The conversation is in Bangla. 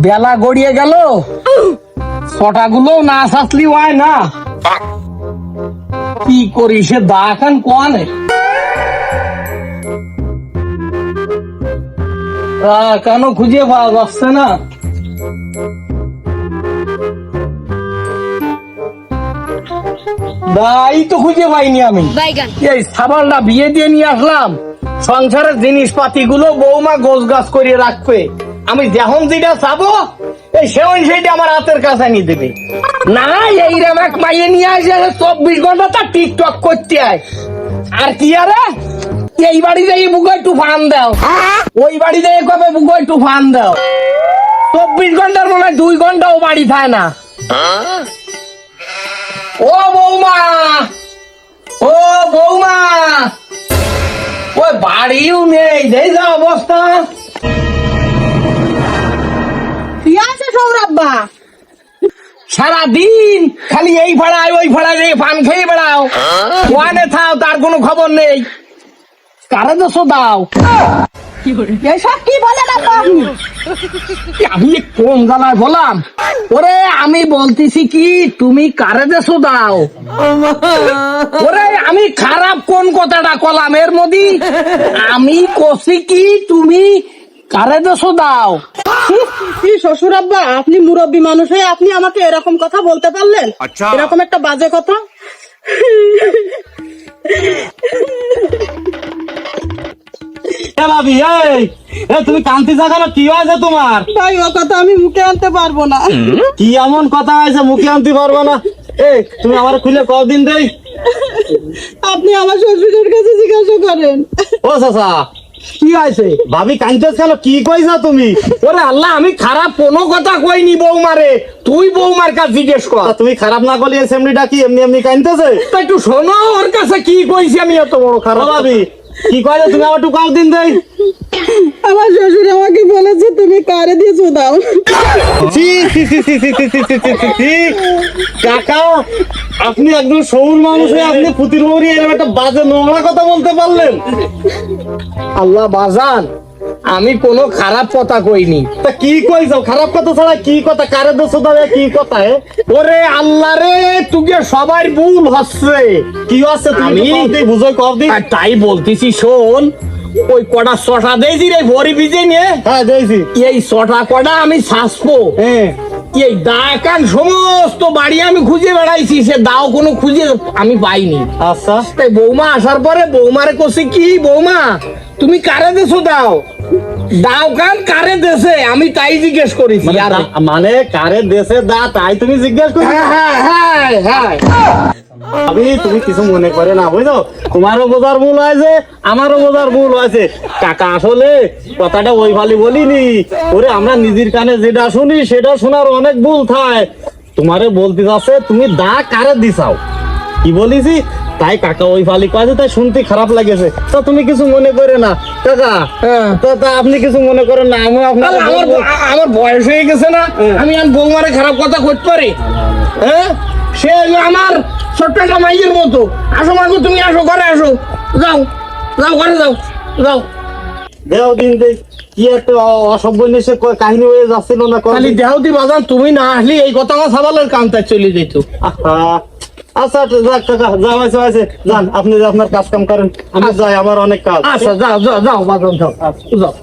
বেলা গড়িয়ে গেল, ছটাগুলো না সাসলি হয় না। কি করি সে দা এখন কোয়ানে কেন খুঁজে পাওয়া যাচ্ছে না। দাই তো খুঁজে পাইনি আমি। এই সাবালটা বিয়ে দিয়ে নিয়ে আসলাম, সংসারের জিনিসপাতি গুলো বৌমা গোছ গাছ করে রাখবে, আমি যখন যেটা চাবো এই সেমন সেইটা আমার হাতের কাছে নিয়ে দেবে না। এইরকম এক মাইয়ে নিয়ে আসে 24 ঘন্টা তার টিকটক করতে হয়। আর কি আরে এই বাড়ি যাই বুকে একটু ফান দাও, ওই বাড়ি যাই কবে বুকে একটু ফান দাও। 24 ঘন্টার মনে হয় 2 ঘন্টাও বাড়ি থাকে না। ও বৌমা, ও বৌমা, ওই বাড়িও নেই, এই যা অবস্থা। কি আছে সৌরভবা? সারাদিন খালি এই ভাড়ায় ওই ভাড়ায় পান খেয়ে বেড়াও, ওয়ানে থাও, তার কোনো খবর নেই। কারে দোষো দাও? এসব কি বলেন আপনি? আমি কোন জানায় বললাম? ওরে আমি বলতেছি কি, তুমি কারে দেশো দাও? ওরে আমি খারাপ কোন কথাটা কলাম এর মধ্যে? আমি কছি কি তুমি কারে দেশো দাও? কি শ্বশুর আব্বা, আপনি মুরব্বী মানুষ হয়ে আপনি আমাকে এরকম কথা বলতে পারলেন? এরকম একটা বাজে কথা। ভাবি তুমি কান্তি জাগানো কি হয়েছে তোমার? ভাই ও কথা আমি মুখে আনতে পারবো না। কি এমন কথা হয়েছে মুখে আনতে পারবো না? তুমি আমার খুলে কদিন দেই। আপনি আমার শ্বশুরের কাছে জিজ্ঞাসা করেন। ও চাচা কি হয়েছে? ভাবি কান্তি কেন, কি কইছা তুমি? ওরে আল্লাহ আমি খারাপ কোনো কথা কইনি বৌমারে, তুই বৌমার কাছে জিজ্ঞেস কর। তুমি খারাপ না করলে এমনিটা কি এমনি এমনি কানতেছে? তা একটু শোনো ওর কাছে কি কইছি আমি, এত বড় খারাপ ভাবি কি কইলে তুমি আমার একটু কদিন দেই। আমার শ্বশুর আমাকে বলেছে তুমি কারে দিয়েছো দাও। কাকা আপনি একদম সৌর মানুষ হয়ে আপনি পুতির বউরি এরকম একটা বাজে নোংরা কথা বলতে পারলেন? আল্লাহ বাজান আমি কোনো খারাপ কথা কইনি। তা কি কইছো? খারাপ কথা ছাড়া কি কথা? কারে দোষ দাও কি কথা? ওরে আল্লাহ রে, তুকে সবার ভুল হচ্ছে। কি আছে তুমি বুঝো কর দি। আর তাই বলতেছি শোন, ওই কটা ছটা দিয়েছি রে ভরি ভিজে নিয়ে। হ্যাঁ দিয়েছি। এই ছটা কটা আমি শাসবো। হ্যাঁ এই দা কান সমস্ত বাড়ি আমি খুঁজে বেড়াইছি, সে দাও কোনো খুঁজে আমি পাইনি। আচ্ছা তাই বৌমা আসার পরে বৌমারে কছি কি, বৌমা তুমি কারে দেছো দাও? দাও কান কারে দেশে আমি তাই জিজ্ঞেস করেছি। আর মানে কারে দেশে দা তাই তুমি জিজ্ঞেস করছো? হ্যাঁ হ্যাঁ হ্যাঁ হ্যাঁ। আমি তুমি কিছু মনে করে না বুঝছো, তোমারও বোঝার ভুল হয়েছে আমারও বোঝার ভুল হয়েছে। কাকা আসলে কথাটা ওই ভালি বলিনি, ওরে আমরা নিজের কানে যেটা শুনি সেটা শোনার অনেক ভুল থাকে। তোমারে বলতে যাচ্ছে তুমি দা কারে দিছাও, কি বলিছি তাই কাকা ওই ফালি কয়েছে, তাই শুনতে খারাপ লাগেছে। তো তুমি কিছু মনে করে না কাকা। তো তা আপনি কিছু মনে করেন না, আমি আপনার আমার বয়স হয়ে গেছে না, আমি আর বৌমারে খারাপ কথা করতে পারি? হ্যাঁ সে হলো আমার ছোট্ট একটা মাইয়ের মতো। আসো মাগো তুমি আসো, ঘরে আসো, যাও যাও ঘরে যাও যাও। দেও দিন দেই কি একটা অসভ্য নিশে কাহিনী হয়ে যাচ্ছিল না? খালি দেহাউদি বাজান তুমি না আসলে এই কথা আমার সাবালের কামটা চলে যেত। আচ্ছা যাক কাকা যাও আছে যান, আপনি আপনার কাজ কাম করেন, আমি যাই আমার অনেক কাজ। আচ্ছা যাও যাও যাও বাজান যাও যাও।